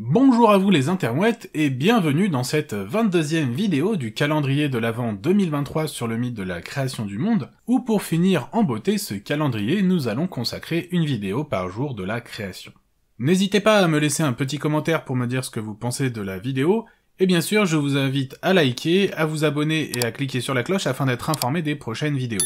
Bonjour à vous les interwebs et bienvenue dans cette 22e vidéo du calendrier de l'Avent 2023 sur le mythe de la création du monde, où pour finir en beauté ce calendrier, nous allons consacrer une vidéo par jour de la création. N'hésitez pas à me laisser un petit commentaire pour me dire ce que vous pensez de la vidéo, et bien sûr je vous invite à liker, à vous abonner et à cliquer sur la cloche afin d'être informé des prochaines vidéos.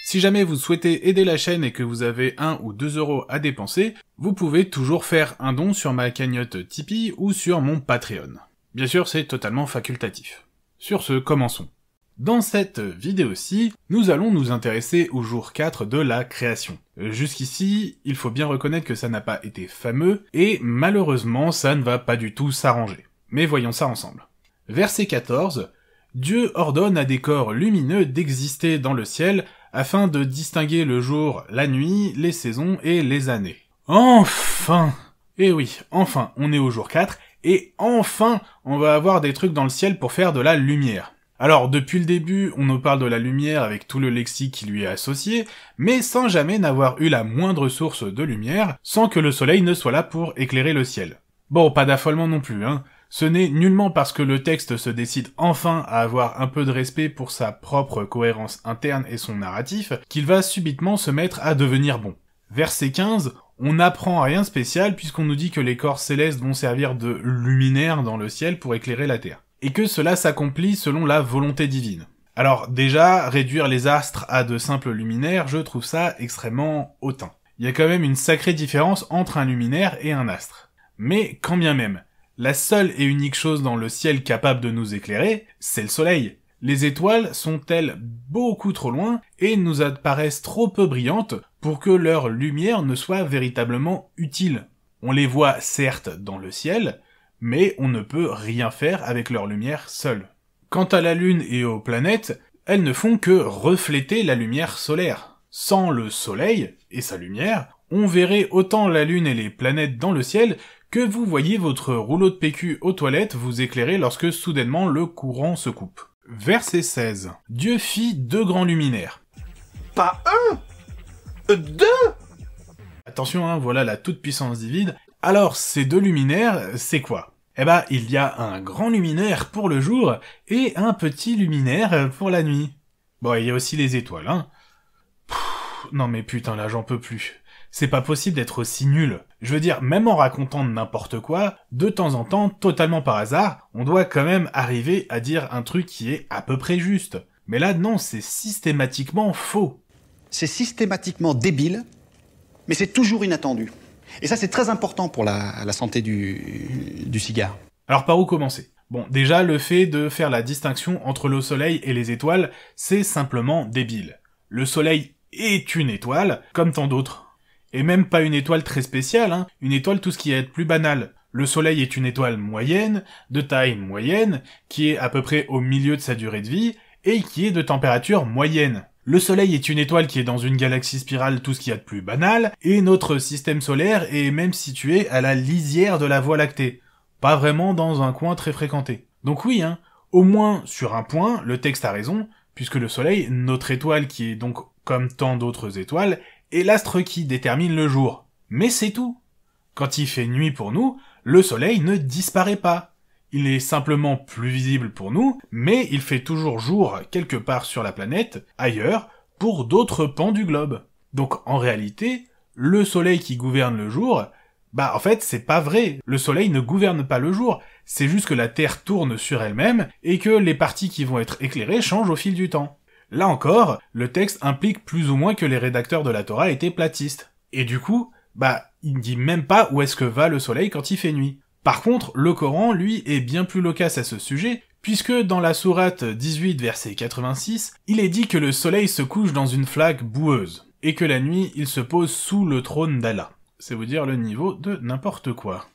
Si jamais vous souhaitez aider la chaîne et que vous avez 1 ou 2 euros à dépenser, vous pouvez toujours faire un don sur ma cagnotte Tipeee ou sur mon Patreon. Bien sûr, c'est totalement facultatif. Sur ce, commençons. Dans cette vidéo-ci, nous allons nous intéresser au jour 4 de la création. Jusqu'ici, il faut bien reconnaître que ça n'a pas été fameux, et malheureusement, ça ne va pas du tout s'arranger. Mais voyons ça ensemble. Verset 14. Dieu ordonne à des corps lumineux d'exister dans le ciel, afin de distinguer le jour, la nuit, les saisons et les années. Enfin! Eh oui, enfin, on est au jour 4, et enfin, on va avoir des trucs dans le ciel pour faire de la lumière. Alors, depuis le début, on nous parle de la lumière avec tout le lexique qui lui est associé, mais sans jamais n'avoir eu la moindre source de lumière, sans que le soleil ne soit là pour éclairer le ciel. Bon, pas d'affolement non plus, hein. Ce n'est nullement parce que le texte se décide enfin à avoir un peu de respect pour sa propre cohérence interne et son narratif, qu'il va subitement se mettre à devenir bon. Verset 15, on n'apprend rien de spécial puisqu'on nous dit que les corps célestes vont servir de luminaires dans le ciel pour éclairer la terre, et que cela s'accomplit selon la volonté divine. Alors déjà, réduire les astres à de simples luminaires, je trouve ça extrêmement hautain. Il y a quand même une sacrée différence entre un luminaire et un astre. Mais quand bien même, la seule et unique chose dans le ciel capable de nous éclairer, c'est le soleil. Les étoiles sont-elles beaucoup trop loin et nous apparaissent trop peu brillantes pour que leur lumière ne soit véritablement utile. On les voit certes dans le ciel, mais on ne peut rien faire avec leur lumière seule. Quant à la Lune et aux planètes, elles ne font que refléter la lumière solaire. Sans le soleil et sa lumière, on verrait autant la Lune et les planètes dans le ciel que vous voyez votre rouleau de PQ aux toilettes vous éclairer lorsque soudainement le courant se coupe. Verset 16. Dieu fit 2 grands luminaires. Pas un, 2. Attention, hein, voilà la toute-puissance divine. Alors, ces 2 luminaires, c'est quoi? Eh ben, il y a un grand luminaire pour le jour et un petit luminaire pour la nuit. Bon, il y a aussi les étoiles, hein. Non mais putain, là j'en peux plus. C'est pas possible d'être aussi nul. Je veux dire, même en racontant n'importe quoi, de temps en temps, totalement par hasard, on doit quand même arriver à dire un truc qui est à peu près juste. Mais là, non, c'est systématiquement faux. C'est systématiquement débile, mais c'est toujours inattendu. Et ça, c'est très important pour la santé du cigare. Alors par où commencer? Bon, déjà, le fait de faire la distinction entre le soleil et les étoiles, c'est simplement débile. Le soleil est une étoile, comme tant d'autres. Et même pas une étoile très spéciale, hein, une étoile tout ce qui est plus banal. Le soleil est une étoile moyenne, de taille moyenne, qui est à peu près au milieu de sa durée de vie, et qui est de température moyenne. Le soleil est une étoile qui est dans une galaxie spirale tout ce qu'il y a de plus banal, et notre système solaire est même situé à la lisière de la Voie lactée. Pas vraiment dans un coin très fréquenté. Donc oui, hein, au moins sur un point, le texte a raison, puisque le soleil, notre étoile qui est donc comme tant d'autres étoiles, est l'astre qui détermine le jour. Mais c'est tout. Quand il fait nuit pour nous, le soleil ne disparaît pas. Il est simplement plus visible pour nous, mais il fait toujours jour quelque part sur la planète, ailleurs, pour d'autres pans du globe. Donc en réalité, le soleil qui gouverne le jour, en fait c'est pas vrai. Le soleil ne gouverne pas le jour, c'est juste que la Terre tourne sur elle-même et que les parties qui vont être éclairées changent au fil du temps. Là encore, le texte implique plus ou moins que les rédacteurs de la Torah étaient platistes. Et du coup, il ne dit même pas où est-ce que va le soleil quand il fait nuit. Par contre, le Coran, lui, est bien plus loquace à ce sujet, puisque dans la sourate 18, verset 86, il est dit que le soleil se couche dans une flaque boueuse, et que la nuit, il se pose sous le trône d'Allah. C'est vous dire le niveau de n'importe quoi.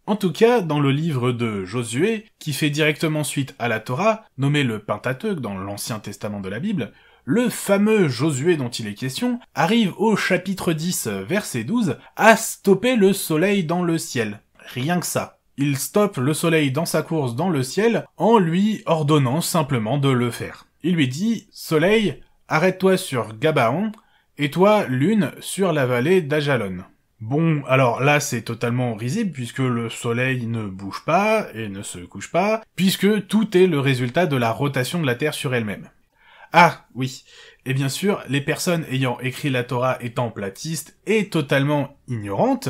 En tout cas, dans le livre de Josué, qui fait directement suite à la Torah, nommé le Pentateuque dans l'Ancien Testament de la Bible, le fameux Josué dont il est question arrive au chapitre 10, verset 12, à stopper le soleil dans le ciel. Rien que ça. Il stoppe le soleil dans sa course dans le ciel en lui ordonnant simplement de le faire. Il lui dit « Soleil, arrête-toi sur Gabaon, et toi, Lune, sur la vallée d'Ajalon ». Bon, alors là c'est totalement risible puisque le soleil ne bouge pas et ne se couche pas, puisque tout est le résultat de la rotation de la Terre sur elle-même. Ah, oui. Et bien sûr, les personnes ayant écrit la Torah étant platistes et totalement ignorantes,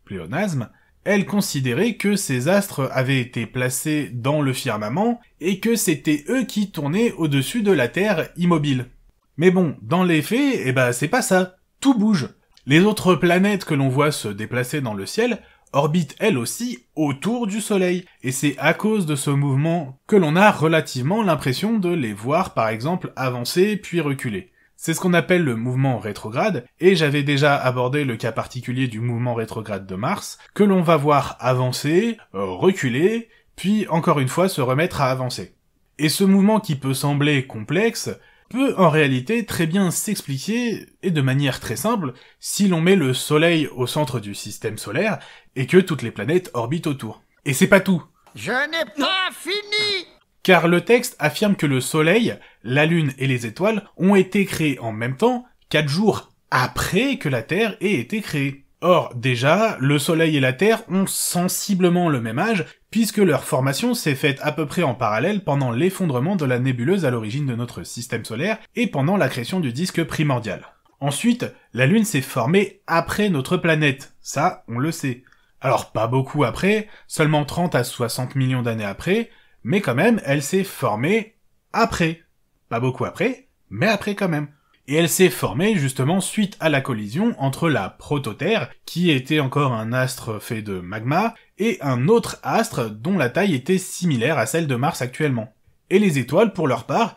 pléonasme, elles considéraient que ces astres avaient été placés dans le firmament et que c'était eux qui tournaient au-dessus de la Terre immobile. Mais bon, dans les faits, c'est pas ça. Tout bouge. Les autres planètes que l'on voit se déplacer dans le ciel orbitent elles aussi autour du Soleil, et c'est à cause de ce mouvement que l'on a relativement l'impression de les voir par exemple avancer puis reculer. C'est ce qu'on appelle le mouvement rétrograde, et j'avais déjà abordé le cas particulier du mouvement rétrograde de Mars, que l'on va voir avancer, reculer, puis encore une fois se remettre à avancer. Et ce mouvement qui peut sembler complexe, peut en réalité très bien s'expliquer, et de manière très simple, si l'on met le Soleil au centre du système solaire, et que toutes les planètes orbitent autour. Et c'est pas tout. Je n'ai pas fini! Car le texte affirme que le Soleil, la Lune et les étoiles ont été créés en même temps, 4 jours après que la Terre ait été créée. Or, déjà, le Soleil et la Terre ont sensiblement le même âge, puisque leur formation s'est faite à peu près en parallèle pendant l'effondrement de la nébuleuse à l'origine de notre système solaire, et pendant la création du disque primordial. Ensuite, la Lune s'est formée après notre planète, ça, on le sait. Alors, pas beaucoup après, seulement 30 à 60 millions d'années après, mais quand même, elle s'est formée après. Pas beaucoup après, mais après quand même. Et elle s'est formée justement suite à la collision entre la prototerre, qui était encore un astre fait de magma, et un autre astre dont la taille était similaire à celle de Mars actuellement. Et les étoiles, pour leur part,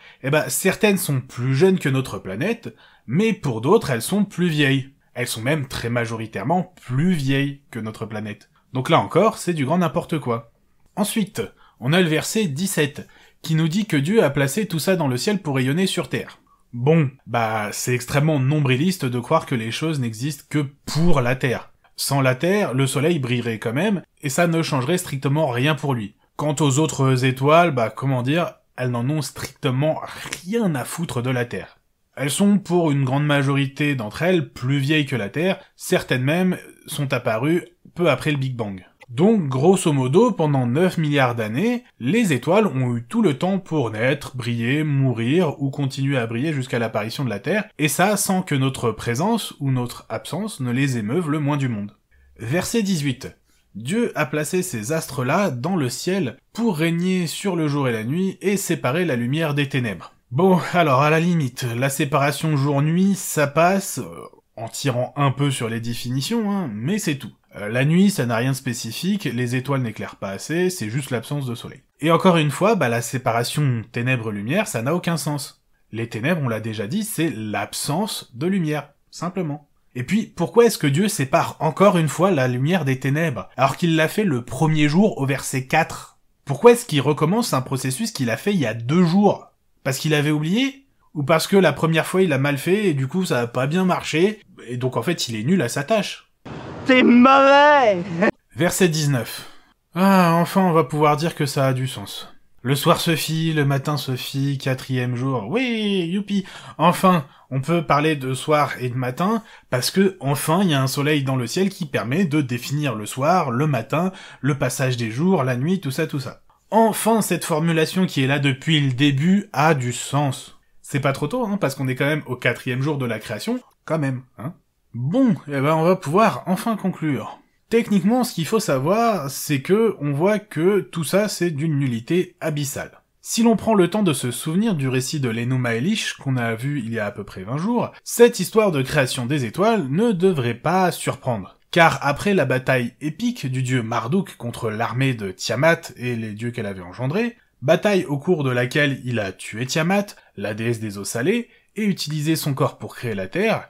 certaines sont plus jeunes que notre planète, mais pour d'autres, elles sont plus vieilles. Elles sont même très majoritairement plus vieilles que notre planète. Donc là encore, c'est du grand n'importe quoi. Ensuite, on a le verset 17, qui nous dit que Dieu a placé tout ça dans le ciel pour rayonner sur Terre. Bon, c'est extrêmement nombriliste de croire que les choses n'existent que pour la Terre. Sans la Terre, le Soleil brillerait quand même, et ça ne changerait strictement rien pour lui. Quant aux autres étoiles, elles n'en ont strictement rien à foutre de la Terre. Elles sont, pour une grande majorité d'entre elles, plus vieilles que la Terre, certaines même sont apparues peu après le Big Bang. Donc, grosso modo, pendant 9 milliards d'années, les étoiles ont eu tout le temps pour naître, briller, mourir, ou continuer à briller jusqu'à l'apparition de la Terre, et ça sans que notre présence ou notre absence ne les émeuve le moins du monde. Verset 18. Dieu a placé ces astres-là dans le ciel pour régner sur le jour et la nuit et séparer la lumière des ténèbres. Bon, alors à la limite, la séparation jour-nuit, ça passe, en tirant un peu sur les définitions, mais c'est tout. La nuit, ça n'a rien de spécifique, les étoiles n'éclairent pas assez, c'est juste l'absence de soleil. Et encore une fois, la séparation ténèbres-lumière, ça n'a aucun sens. Les ténèbres, on l'a déjà dit, c'est l'absence de lumière, simplement. Et puis, pourquoi est-ce que Dieu sépare encore une fois la lumière des ténèbres, alors qu'il l'a fait le premier jour au verset 4 ? Pourquoi est-ce qu'il recommence un processus qu'il a fait il y a 2 jours ? Parce qu'il avait oublié ? Ou parce que la première fois il a mal fait et du coup ça a pas bien marché, et donc en fait il est nul à sa tâche ? T'es mauvais! Verset 19. Ah, enfin on va pouvoir dire que ça a du sens. Le soir se fit, le matin se fit, 4e jour. Oui, youpi! Enfin, on peut parler de soir et de matin, parce que, enfin, il y a un soleil dans le ciel qui permet de définir le soir, le matin, le passage des jours, la nuit, tout ça. Enfin, cette formulation qui est là depuis le début a du sens. C'est pas trop tôt, parce qu'on est quand même au 4e jour de la création, quand même, Bon, on va pouvoir enfin conclure. Techniquement, ce qu'il faut savoir, c'est que on voit que tout ça, c'est d'une nullité abyssale. Si l'on prend le temps de se souvenir du récit de l'Enuma Elish, qu'on a vu il y a à peu près 20 jours, cette histoire de création des étoiles ne devrait pas surprendre. Car après la bataille épique du dieu Marduk contre l'armée de Tiamat et les dieux qu'elle avait engendrés, bataille au cours de laquelle il a tué Tiamat, la déesse des eaux salées, et utilisé son corps pour créer la Terre,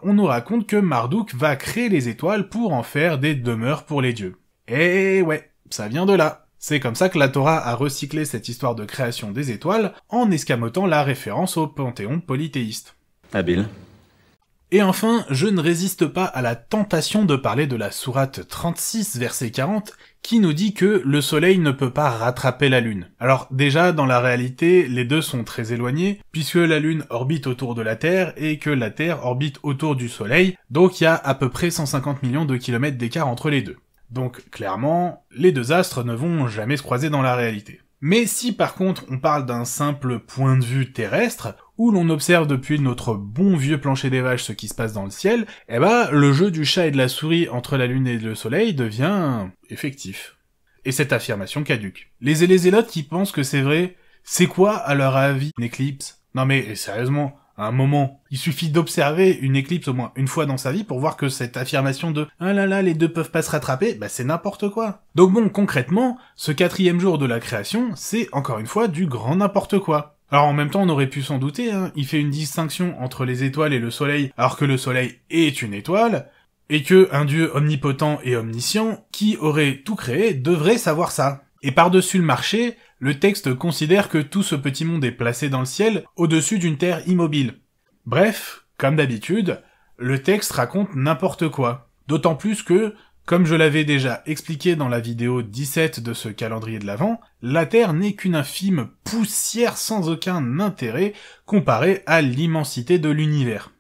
on nous raconte que Marduk va créer les étoiles pour en faire des demeures pour les dieux. Et ouais, ça vient de là. C'est comme ça que la Torah a recyclé cette histoire de création des étoiles en escamotant la référence au panthéon polythéiste. Habile. Et enfin, je ne résiste pas à la tentation de parler de la sourate 36, verset 40, qui nous dit que le soleil ne peut pas rattraper la lune. Alors déjà, dans la réalité, les deux sont très éloignés, puisque la lune orbite autour de la Terre, et que la Terre orbite autour du soleil, donc il y a à peu près 150 millions de kilomètres d'écart entre les deux. Donc clairement, les deux astres ne vont jamais se croiser dans la réalité. Mais si par contre on parle d'un simple point de vue terrestre, où l'on observe depuis notre bon vieux plancher des vaches ce qui se passe dans le ciel, eh ben le jeu du chat et de la souris entre la lune et le soleil devient effectif. Et cette affirmation caduque. Les zélotes qui pensent que c'est vrai, c'est quoi à leur avis une éclipse? Non mais sérieusement, à un moment, il suffit d'observer une éclipse au moins une fois dans sa vie pour voir que cette affirmation de « Ah là là, les deux peuvent pas se rattraper », bah c'est n'importe quoi. Donc bon, concrètement, ce 4e jour de la création, c'est encore une fois du grand n'importe quoi. Alors en même temps, on aurait pu s'en douter, hein, il fait une distinction entre les étoiles et le soleil, alors que le soleil est une étoile, et que un dieu omnipotent et omniscient, qui aurait tout créé, devrait savoir ça. Et par-dessus le marché, le texte considère que tout ce petit monde est placé dans le ciel, au-dessus d'une terre immobile. Bref, comme d'habitude, le texte raconte n'importe quoi. D'autant plus que, comme je l'avais déjà expliqué dans la vidéo 17 de ce calendrier de l'Avent, la Terre n'est qu'une infime poussière sans aucun intérêt comparée à l'immensité de l'univers.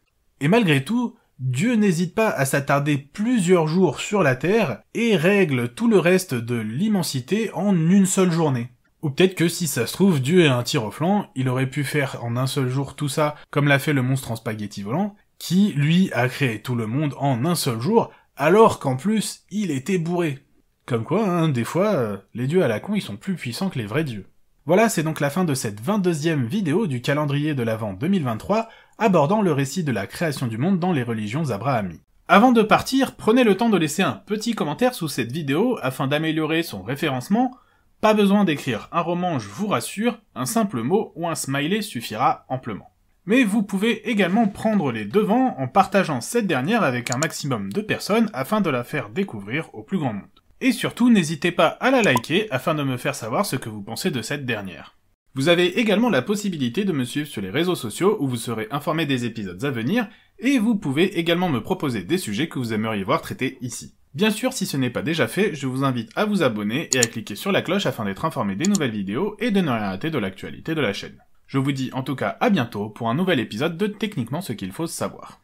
Et malgré tout, Dieu n'hésite pas à s'attarder plusieurs jours sur la Terre et règle tout le reste de l'immensité en une seule journée. Ou peut-être que si ça se trouve, Dieu est un tir au flanc, il aurait pu faire en un seul jour tout ça comme l'a fait le monstre en spaghetti volant, qui, lui, a créé tout le monde en un seul jour, alors qu'en plus, il était bourré. Comme quoi, hein, des fois, les dieux à la con, ils sont plus puissants que les vrais dieux. Voilà, c'est donc la fin de cette 22e vidéo du calendrier de l'Avent 2023, abordant le récit de la création du monde dans les religions abrahamiques. Avant de partir, prenez le temps de laisser un petit commentaire sous cette vidéo afin d'améliorer son référencement. Pas besoin d'écrire un roman, je vous rassure, un simple mot ou un smiley suffira amplement. Mais vous pouvez également prendre les devants en partageant cette dernière avec un maximum de personnes afin de la faire découvrir au plus grand monde. Et surtout, n'hésitez pas à la liker afin de me faire savoir ce que vous pensez de cette dernière. Vous avez également la possibilité de me suivre sur les réseaux sociaux où vous serez informé des épisodes à venir, et vous pouvez également me proposer des sujets que vous aimeriez voir traités ici. Bien sûr, si ce n'est pas déjà fait, je vous invite à vous abonner et à cliquer sur la cloche afin d'être informé des nouvelles vidéos et de ne rien rater de l'actualité de la chaîne. Je vous dis en tout cas à bientôt pour un nouvel épisode de Techniquement ce qu'il faut savoir.